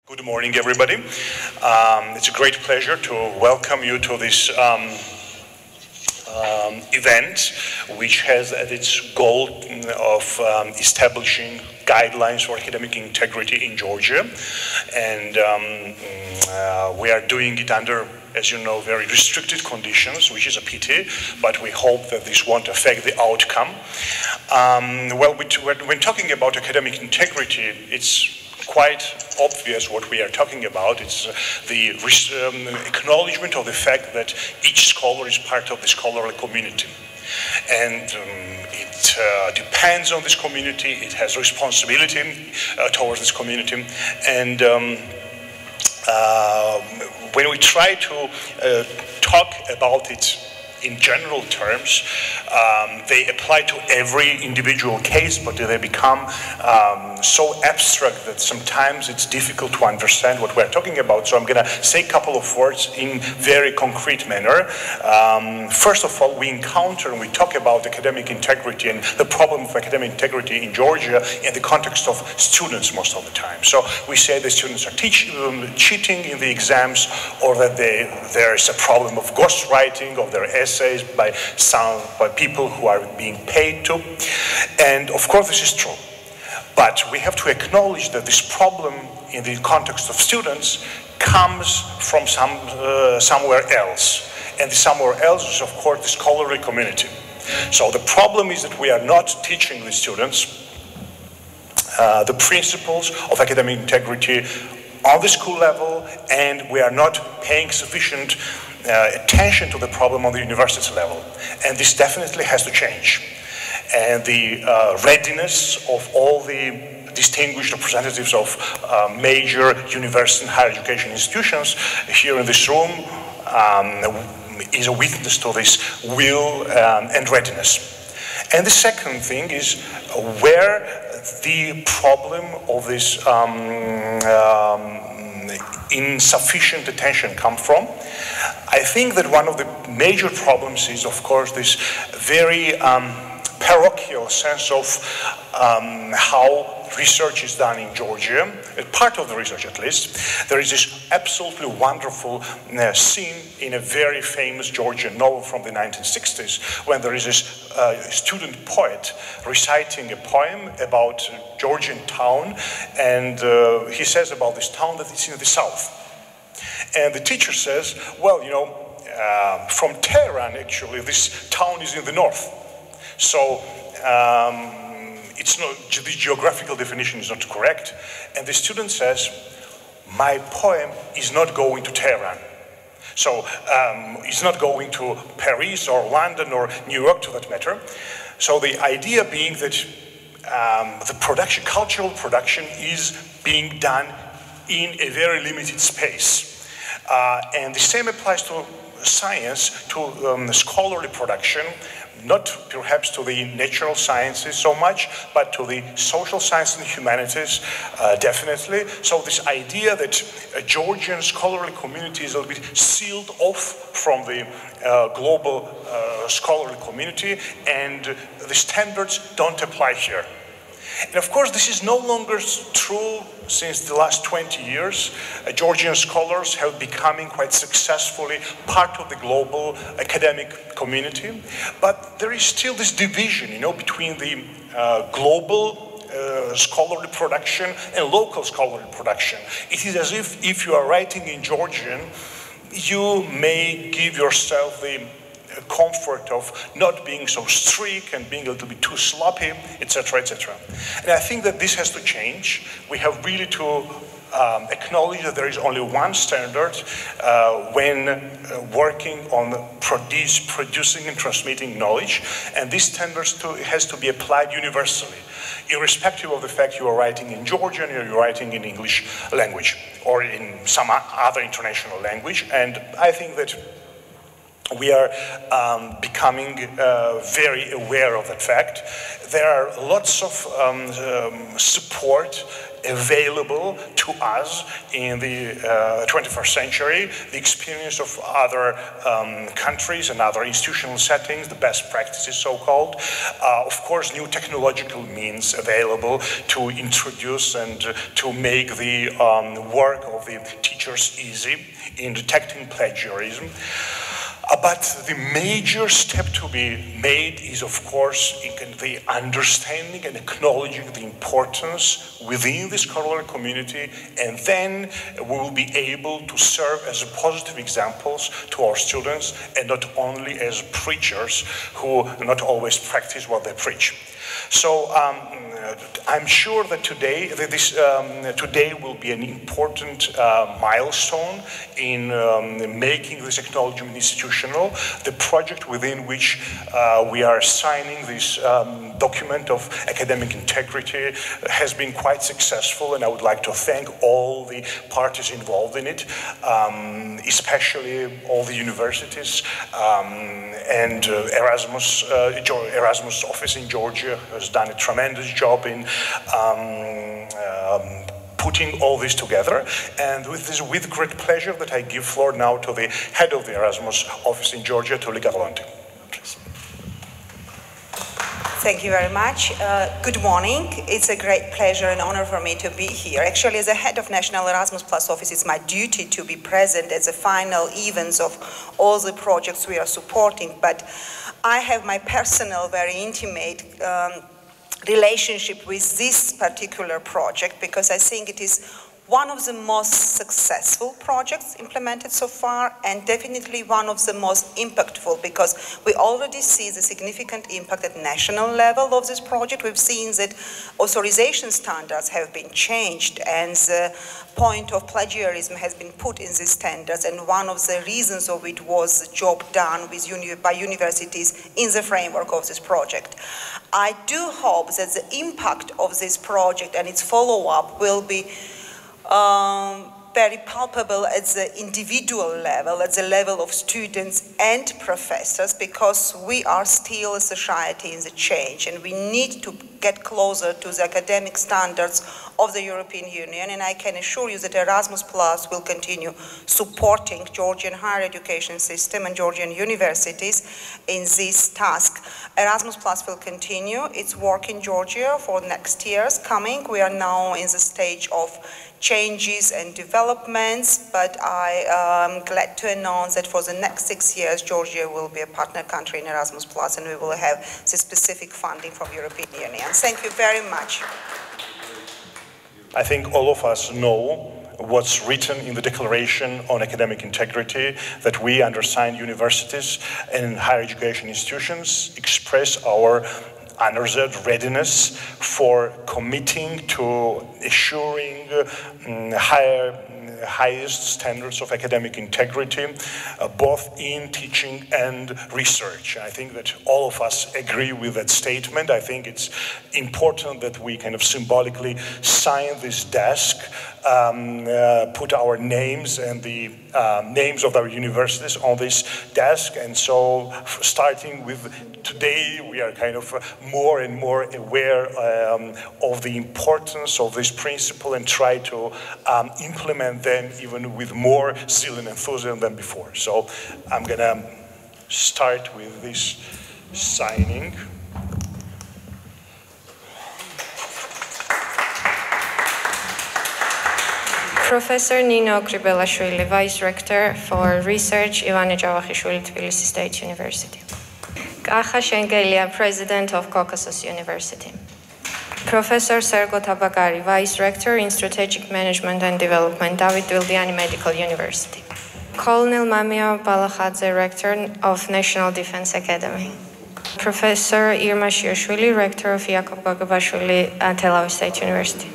Good morning, everybody. It's a great pleasure to welcome you to this event, which has at its goal of establishing guidelines for academic integrity in Georgia. And we are doing it under, as you know, very restricted conditions, which is a pity, but we hope that this won't affect the outcome. When talking about academic integrity, it's quite obvious what we are talking about. It's the acknowledgement of the fact that each scholar is part of the scholarly community. And it depends on this community, it has responsibility towards this community. And when we try to talk about it in general terms, they apply to every individual case, but they become so abstract that sometimes it's difficult to understand what we're talking about. So I'm going to say a couple of words in very concrete manner. First of all, we encounter and we talk about academic integrity and the problem of academic integrity in Georgia in the context of students most of the time. So we say the students are cheating in the exams, or that there is a problem of ghostwriting of their essays by people who are being paid to. And of course this is true. But we have to acknowledge that this problem in the context of students comes from somewhere else. And the somewhere else is, of course, the scholarly community. So the problem is that we are not teaching the students the principles of academic integrity on the school level, and we are not paying sufficient attention to the problem on the university level. And this definitely has to change. And the readiness of all the distinguished representatives of major university and higher education institutions here in this room is a witness to this will and readiness. And the second thing is where the problem of this insufficient attention come from. I think that one of the major problems is, of course, this very parochial sense of how research is done in Georgia, part of the research at least. There is this absolutely wonderful scene in a very famous Georgian novel from the 1960s, when there is this student poet reciting a poem about a Georgian town, and he says about this town that it's in the south. And the teacher says, well, you know, from Tehran, actually, this town is in the north. So it's not, the geographical definition is not correct. And the student says, my poem is not going to Tehran. So it's not going to Paris or London or New York, to that matter. So the idea being that the production, cultural production, is being done in a very limited space. And the same applies to science, to scholarly production, not perhaps to the natural sciences so much, but to the social science and humanities, definitely. So this idea that a Georgian scholarly community is a little bit sealed off from the global scholarly community, and the standards don't apply here. And of course, this is no longer true since the last 20 years. Georgian scholars have become quite successfully part of the global academic community. But there is still this division, you know, between the global scholarly production and local scholarly production. It is as if you are writing in Georgian, you may give yourself the comfort of not being so strict and being a little bit too sloppy, etc., etc. And I think that this has to change. We have really to acknowledge that there is only one standard when working on producing and transmitting knowledge, and this standard has to be applied universally, irrespective of the fact you are writing in Georgian or you're writing in English language or in some other international language. And I think that we are becoming very aware of that fact. There are lots of support available to us in the 21st century, the experience of other countries and other institutional settings, the best practices so-called, of course new technological means available to introduce and to make the work of the teachers easy in detecting plagiarism. But the major step to be made is, of course, the understanding and acknowledging the importance within the scholarly community, and then we will be able to serve as positive examples to our students, and not only as preachers who not always practice what they preach. So I'm sure that today will be an important milestone in making this acknowledgement institutional. The project within which we are signing this document of academic integrity has been quite successful, and I would like to thank all the parties involved in it, especially all the universities and Erasmus office in Georgia has done a tremendous job in putting all this together. And with great pleasure that I give floor now to the head of the Erasmus office in Georgia, to Liga Volonte. Thank you very much. Good morning. It's a great pleasure and honor for me to be here. Actually, as a head of National Erasmus Plus Office, it's my duty to be present at the final events of all the projects we are supporting. But I have my personal, very intimate relationship with this particular project, because I think it is one of the most successful projects implemented so far, and definitely one of the most impactful, because we already see the significant impact at national level of this project. We've seen that authorization standards have been changed, and the point of plagiarism has been put in these standards, and one of the reasons of it was the job done by universities in the framework of this project. I do hope that the impact of this project and its follow-up will be very palpable at the individual level, at the level of students and professors, because we are still a society in the change, and we need to get closer to the academic standards of the European Union. And I can assure you that Erasmus Plus will continue supporting Georgian higher education system and Georgian universities in this task. Erasmus Plus will continue its work in Georgia for next years coming. We are now in the stage of changes and developments, but I am glad to announce that for the next 6 years, Georgia will be a partner country in Erasmus Plus, and we will have the specific funding from European Union. Thank you very much. I think all of us know what's written in the Declaration on Academic Integrity, that we, undersigned universities and higher education institutions, express our unreserved readiness for committing to assuring highest standards of academic integrity, both in teaching and research. I think that all of us agree with that statement. I think it's important that we kind of symbolically sign this desk, put our names and the names of our universities on this desk. And so starting with today, we are kind of more and more aware of the importance of this principle and try to implement them even with more zeal and enthusiasm than before. So I'm going to start with this signing. Professor Nino Kribelashvili, Vice Rector for Research, Ivane Javakishvili, Tbilisi State University. Kacha Shengelia, President of Caucasus University. Professor Sergo Tabakari, Vice Rector in Strategic Management and Development, David Vildiani Medical University. Colonel Mamia Balakhadze, Rector of National Defense Academy. Professor Irma Shirshvili, Rector of Yakov Gagabashvili, Tel Aviv State University.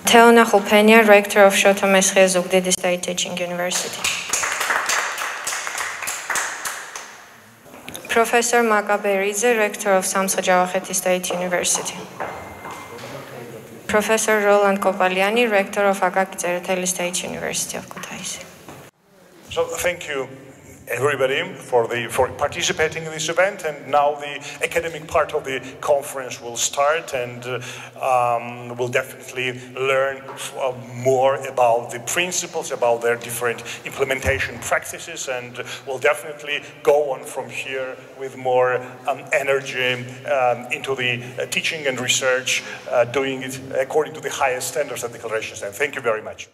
Teona Khulpenia, Rector of Shota Meskhia Zugdidi State Teaching University. Professor Makaberidze, Rector of Samtskhe Javakheti State University. Professor Roland Kopaliani, Rector of Akaki Tsereteli State University of Kutaisi. So thank you everybody for participating in this event, and now the academic part of the conference will start, and we'll definitely learn more about the principles, about their different implementation practices, and we'll definitely go on from here with more energy into the teaching and research, doing it according to the highest standards that the declaration stands. Thank you very much.